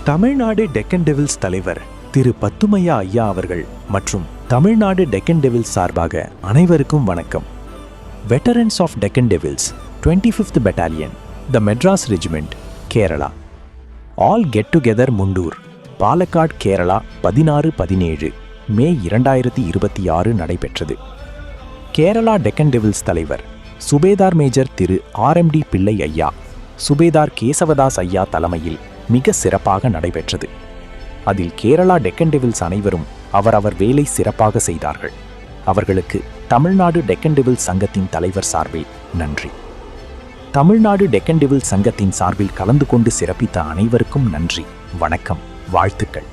Tamil Nadu Deccan devil's தலைவர் திரு பத்துமையா ஐயா அவர்கள் மற்றும் தமிழ்நாடு டெக்கன் டெவில்ஸ் சார்பாக அனைவருக்கும் வணக்கம். Veterans of Deccan Devils 25th Battalion, the Madras regiment, Kerala. All get together Mundur, Palakkad, Kerala 16-17 May 2026 நடைபெற்றது. கேரளா டெக்கன் டெவில்ஸ் தலைவர் சுபேதார் மேஜர் திரு RMD பிள்ளை ஐயா, சுபேதார் கேசவதாஸ் ஐயா தலைமையில் மிக சிறப்பாக நடைபெற்றது. அதில் கேரளா டெக்கன் டெவில்ஸ் அனைவரும் அவரவர் வேலை சிறப்பாக செய்தார்கள். அவர்களுக்கு தமிழ்நாடு டெக்கன் டெவில்ஸ் சங்கத்தின் தலைவர் சார்பில் நன்றி. தமிழ்நாடு டெக்கன் டெவில்ஸ் சங்கத்தின் சார்பில் கலந்து கொண்டு சிறப்பித்த அனைவருக்கும் நன்றி, வணக்கம், வாழ்த்துக்கள்.